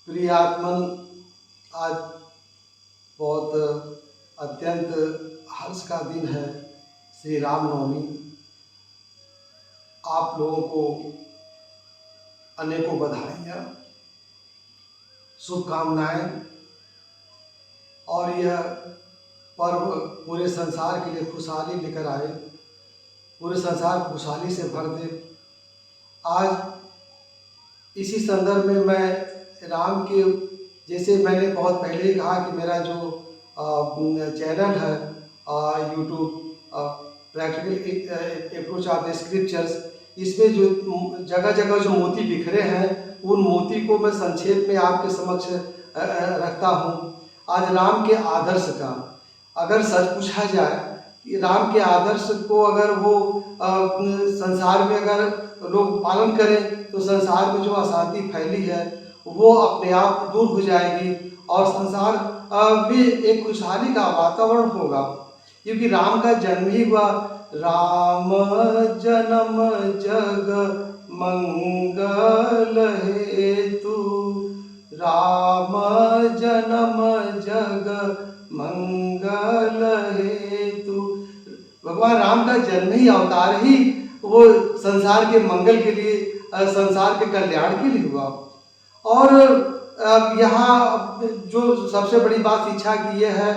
प्रिय आत्मन, आज बहुत अत्यंत हर्ष का दिन है, श्री रामनवमी। आप लोगों को अनेकों बधाइयाँ, शुभकामनाएं। और यह पर्व पूरे संसार के लिए खुशहाली लेकर आए, पूरे संसार को खुशहाली से भर दे। आज इसी संदर्भ में मैं राम के, जैसे मैंने बहुत पहले ही कहा कि मेरा जो चैनल है YouTube practical approach of the scriptures, इसमें जो जगह जगह जो मोती बिखरे हैं, उन मोती को मैं संक्षेप में आपके समक्ष रखता हूँ। आज राम के आदर्श का अगर सच पूछा जाए कि राम के आदर्श को अगर वो संसार में अगर लोग पालन करें तो संसार में जो अशांति फैली है वो अपने आप दूर हो जाएगी और संसार में एक खुशहाली का वातावरण होगा। क्योंकि राम का जन्म ही हुआ, राम जन्म जग मंगल हेतु, राम जन्म जग मंगल हेतु। भगवान राम का जन्म ही, अवतार ही वो संसार के मंगल के लिए, संसार के कल्याण के लिए हुआ। और यहाँ जो सबसे बड़ी बात शिक्षा की ये है,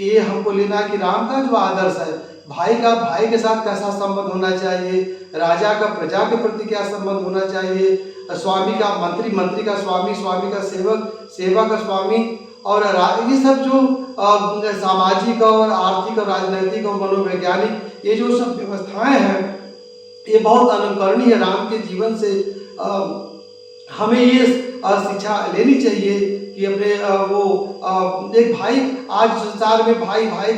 ये हमको लेना कि राम का जो आदर्श है, भाई का भाई के साथ कैसा संबंध होना चाहिए, राजा का प्रजा के प्रति क्या संबंध होना चाहिए, स्वामी का मंत्री, मंत्री का स्वामी, स्वामी का सेवक, सेवक का स्वामी। और ये सब जो सामाजिक और आर्थिक और राजनैतिक और मनोवैज्ञानिक ये जो सब व्यवस्थाएं हैं, ये बहुत अनुकरणीय है। राम के जीवन से हमें ये शिक्षा लेनी चाहिए कि अपने एक भाई, आज संसार में भाई भाई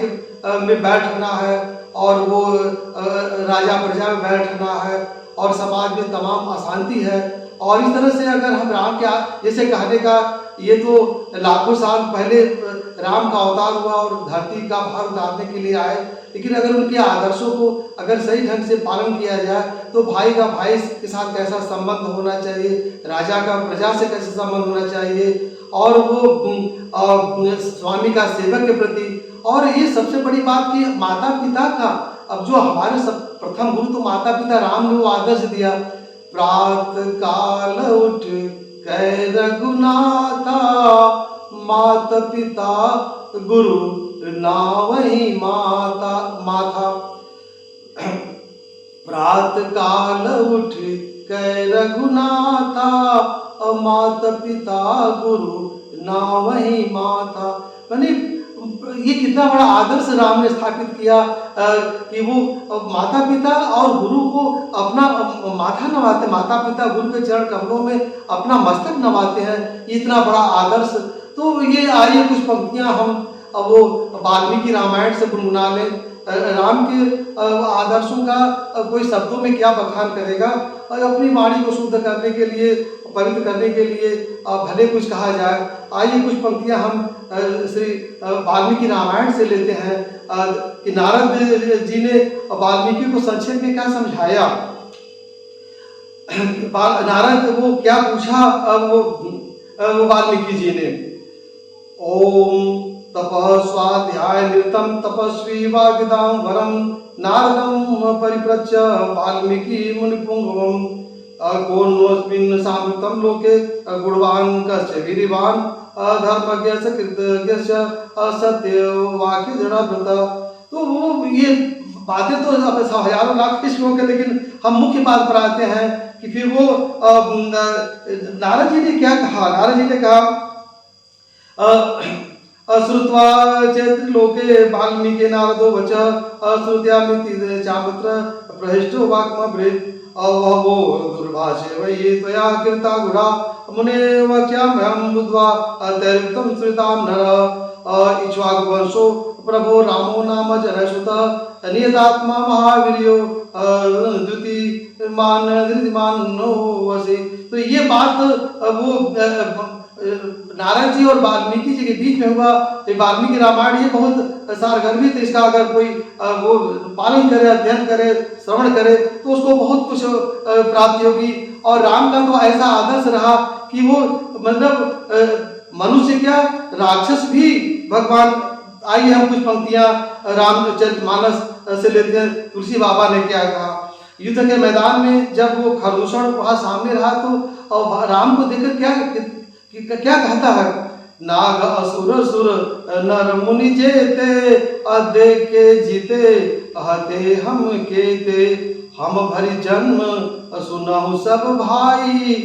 में बैठना है और वो राजा प्रजा में बैठना है और समाज में तमाम अशांति है। और इस तरह से अगर हम राम के जैसे कहने का, ये तो लाखों साल पहले राम का अवतार हुआ और धरती का भार उतारने के लिए आए, लेकिन अगर उनके आदर्शों को अगर सही ढंग से पालन किया जाए तो भाई का भाई के साथ कैसा संबंध होना चाहिए, राजा का प्रजा से कैसा संबंध होना चाहिए, और वो स्वामी का सेवक के प्रति। और ये सबसे बड़ी बात कि माता पिता का, अब जो हमारे सब प्रथम गुरु तो माता पिता, राम ने वो आदर्श दिया, प्रात काल उठ कै रघुनाथा, मात पिता गुरु नावहि माता माथा। प्रात काल उठ कै रघुनाथा, मात पिता गुरु नावहि माता। मैंने ये कितना बड़ा आदर्श राम ने स्थापित किया कि वो माता पिता और गुरु को अपना माथा नवाते, माता पिता गुरु के चरण कमलों में अपना मस्तक नवाते हैं। इतना बड़ा आदर्श। तो ये आइए कुछ पंक्तियां हम वो वाल्मीकि रामायण से गुनगुना लें। राम के आदर्शों का कोई शब्दों में क्या बखान करेगा, और अपनी वाणी को शुद्ध करने के लिए, पवित्र करने के लिए भले कुछ कहा जाए। आइए कुछ पंक्तियां हम श्री वाल्मीकि रामायण से लेते हैं कि नारद जी ने वाल्मीकि को संक्षेप में क्या समझाया। नारद वो क्या पूछा वो वाल्मीकि जी ने, ओम तपः स्वाध्याय निरतं तपस्वी वाग्दां वरं, नारदं परिप्रच्छ वाल्मीकि मुनिपुंगवम्, कोन्नोऽस्मिन् साम्प्रतं लोके गुणवान् कश्च वीर्यवान्, धर्मज्ञस्य कृतज्ञस्य सत्यवाक्य दृढव्रतः। तो वो ये बातें तो अब हजारों लाख के श्लोक है, लेकिन हम मुख्य बात पर आते हैं कि फिर वो नारद जी ने क्या कहा। नारद जी ने कहा, श्रुत्वा चैत्रलोके वाल्मीकि नारदो वचः, श्रुत्यामिति चापत्र प्रहिष्टो वाक्मब्रेत्, अवहो दुर्भाषे वै त्वया कृता गुरा, मुने वाक्यामहं बुद्ध्वा तैरुक्तं श्रुतां नरः, इक्ष्वाकुवंशो प्रभो रामो नाम जनसुतः, नियतात्मा महावीर्यो द्युतिमान धृतिमान नो वसे। तो ये बात वो नारद जी और वाल्मीकि जी के बीच में हुआ। वाल्मीकि रामायण ये बहुत सारगर्भित है, इसका अगर कोई वो पालन करे, अध्ययन करे, श्रवण करे तो उसको बहुत कुछ प्राप्ति होगी। और राम का तो ऐसा आदर्श रहा कि वो मतलब मनुष्य क्या राक्षस भी भगवान। आइए हम कुछ पंक्तियां रामचरितमानस से लेते हैं। तुलसी बाबा ने क्या कहा, युद्ध के मैदान में जब वो खरदूषण वहां सामने रहा तो और राम को देखकर क्या कहता है, नाग असुर सुर नर मुनि जेते देखे जीते हते हम केते हम भरी जन्म सुनहु सब भाई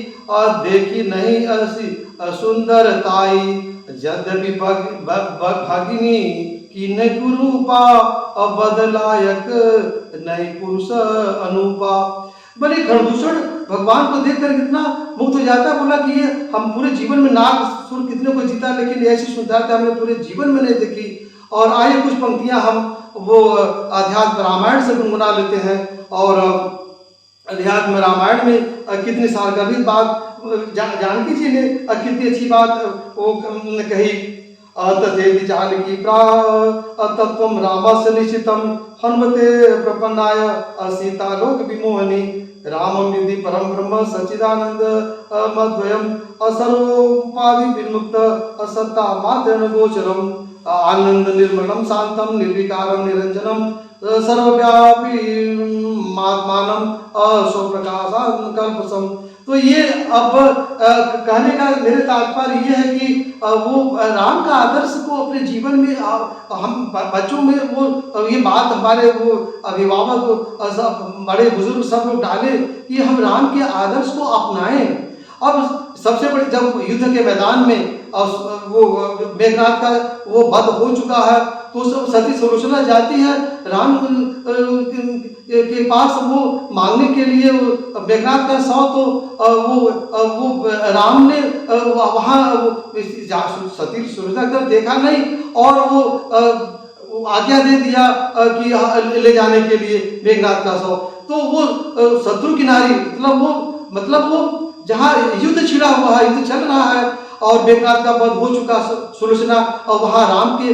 देखी नहीं असी सुंदरताई यद्यपि भगिनी की न कुरूपा बदलायक नहीं पुरुष अनुपा। बड़े खरदूषण भगवान को देखकर कितना मुक्त हो जाता है। बोला कि ये हम पूरे जीवन में नाग सुर कितने को जीता, लेकिन ऐसी सुंदरता हमने पूरे जीवन में नहीं देखी। और आइए कुछ पंक्तियां हम वो अध्यात्म रामायण से गुनगुना लेते हैं। और अध्यात्म रामायण में कितनी सारगर्भित बात जानकी जी ने कितनी अच्छी बात वो कही। तथेति जानकी तत्त्वं रामस्य निश्चितं हनुमते प्रपन्नाय सीतालोक विमोहनी रामं युधि परम ब्रह्म सच्चिदानंद मद्वयम् असर्वोपाधि विमुक्त असत्ता मात्रेण गोचरम् आनंद निर्मलम शांतम निर्विकारम निरंजनम सर्वव्यापी मात्मानम स्वप्रकाशं कल्पसम। तो ये अब कहने का मेरे तात्पर्य ये है कि वो राम का आदर्श को अपने जीवन में हम बच्चों में वो ये बात हमारे वो अभिभावक बड़े बुजुर्ग सब लोग डाले कि हम राम के आदर्श को अपनाएं। अब सबसे बड़ी जब युद्ध के मैदान में वो मेघनाथ का वो वध हो चुका है तो सती सुलोचना जाती है राम के पास वो मांगने के लिए मेघनाथ का शव। तो वो राम ने वहाँ सती सुलोचना की तरफ देखा नहीं और वो आज्ञा दे दिया कि ले जाने के लिए मेघनाथ का शव। तो वो शत्रु की नारी मतलब वो जहाँ युद्ध छिड़ा हुआ है, युद्ध चल रहा है और मेघनाथ का वध हो चुका सुलोचना और वहाँ राम के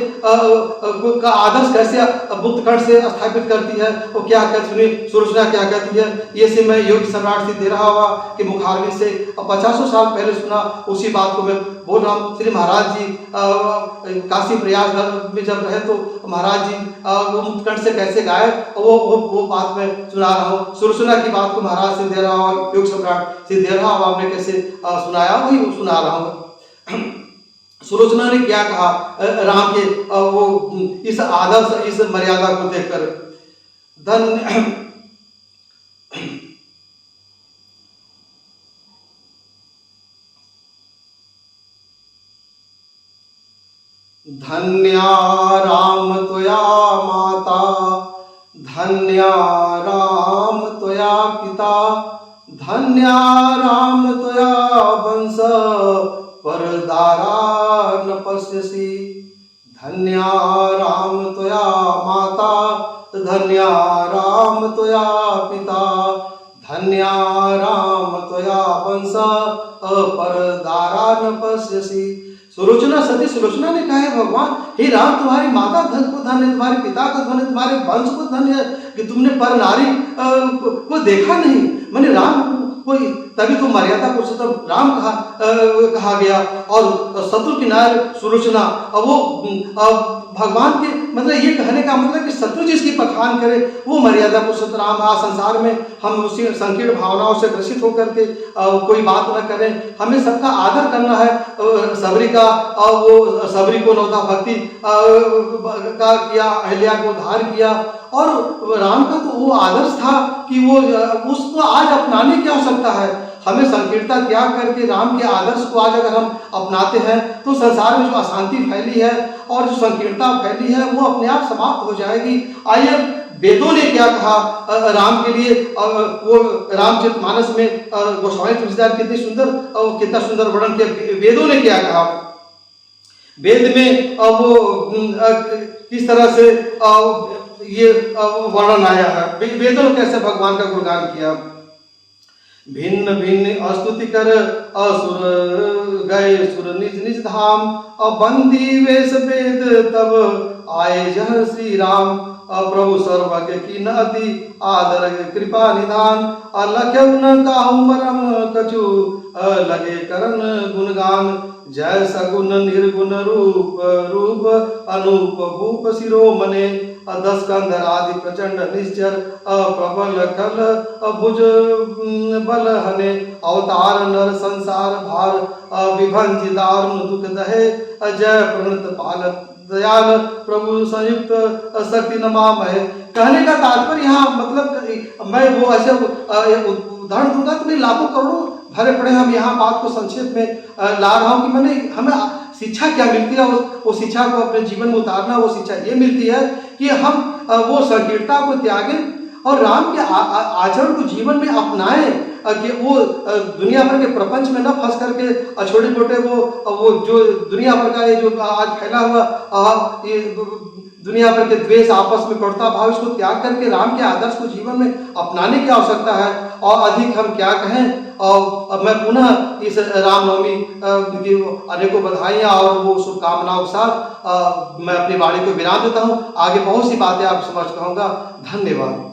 का आदर्श कैसे मुक्त कर्ण से स्थापित करती है और क्या कहती सुनिए सुलोचना क्या कहती है। ये से मैं योगी सम्राट से दे रहा हुआ कि मुखारविंद से 50 साल पहले सुना, उसी बात को मैं बोल रहा हूँ। श्री महाराज जी काशी प्रयाग में जब रहे तो महाराज जी वो मुक्त कर्ण से कैसे गाए वो बात मैं सुना रहा हूँ। सुलोचना की बात को महाराज से दे रहा हूँ, योग सम्राट से दे रहा हूँ, आपने कैसे सुनाया वही सुना रहा हूँ। सुलोचना ने क्या कहा राम के वो इस आदर्श इस मर्यादा को देखकर, धन्या राम त्वया माता धन्या राम त्वया पिता धन्या राम त्वया वंश परदारा न पश्यसि धन्या राम त्वया माता धन्या राम त्वया पिता धन्या राम त्वया वंश परदारा न पश्यसि। सुलोचना सती सुलोचना ने कहा है भगवान हे राम तुम्हारी माता धन को धन है, तुम्हारे पिता को धन है, तुम्हारे वंश को धन है कि तुमने पर नारी को देखा नहीं। मैंने राम कोई तभी तो मर्यादा पुरुषोत्तम राम कहा गया और शत्रु की नारी सुलोचना। वो भगवान के मतलब ये कहने का मतलब कि शत्रु जिसकी पखान करे वो मर्यादा पुरुषोत्तम राम। आज संसार में हम उसी संकीर्ण भावनाओं से ग्रसित होकर के कोई बात न करें, हमें सबका आदर करना है। सबरी का वो सबरी को नौता भक्ति का किया, अहिल्या को उद्धार किया और राम का तो वो आदर्श था कि वो उसको आज अपनाने की आवश्यकता है। हमें संकीर्णता त्याग करके राम के आदर्श को आज अगर हम अपनाते हैं तो संसार में जो अशांति फैली है और जो संकीर्णता फैली है वो अपने आप समाप्त हो जाएगी। आइए वेदों ने क्या कहा राम के लिए, वो रामचरितमानस में गोस्वामी तुलसीदास कितना सुंदर वर्णन किया। वेदों ने क्या कहा, वेद में वो किस तरह से ये वर्णन आया है, वेदों ने कैसे भगवान का गुणगान किया। भिन्न भिन्न स्तुति कर असुर गए सुर निज निज धाम, बंदी वेश वेद तब आए जह श्री राम। प्रभु सर्वज्ञ की न अति आदर कृपा निधान लख्यउ न काहू मरम कछु लगे करन गुणगान जय सगुन निर्गुण रूप रूप अनूप भूप शिरोमणे दस कंधर आदि प्रचंड निश्चर प्रबल खल भुज बल हने अवतार नर संसार भार विभंजि दारुण दुख दहे जय प्रणत पालक दयाल प्रभु संयुक्त शक्ति नमामहे। कहने का तात्पर्य यहाँ मतलब मैं वो ऐसे उदाहरण दूंगा तो मेरे लाखों करोड़ों भरे पड़े हम यहाँ बात को संक्षेप में ला रहा हूँ कि मैंने हमें शिक्षा क्या मिलती है और वो शिक्षा को अपने जीवन में उतारना। वो शिक्षा ये मिलती है कि हम वो संकीर्णता को त्यागें और राम के आचरण को जीवन में अपनाएं कि वो दुनिया भर के प्रपंच में न फंस करके छोटे छोटे वो जो दुनिया भर का ये जो आज फैला हुआ ये दुनिया भर के द्वेष आपस में कटुता भाव इसको त्याग करके राम के आदर्श को जीवन में अपनाने की आवश्यकता है। और अधिक हम क्या कहें। और मैं पुनः इस रामनवमी की अनेकों बधाइयाँ और वो शुभकामनाओं के साथ मैं अपनी वाणी को विराम देता हूँ। आगे बहुत सी बातें आप समझ कहूँगा। धन्यवाद।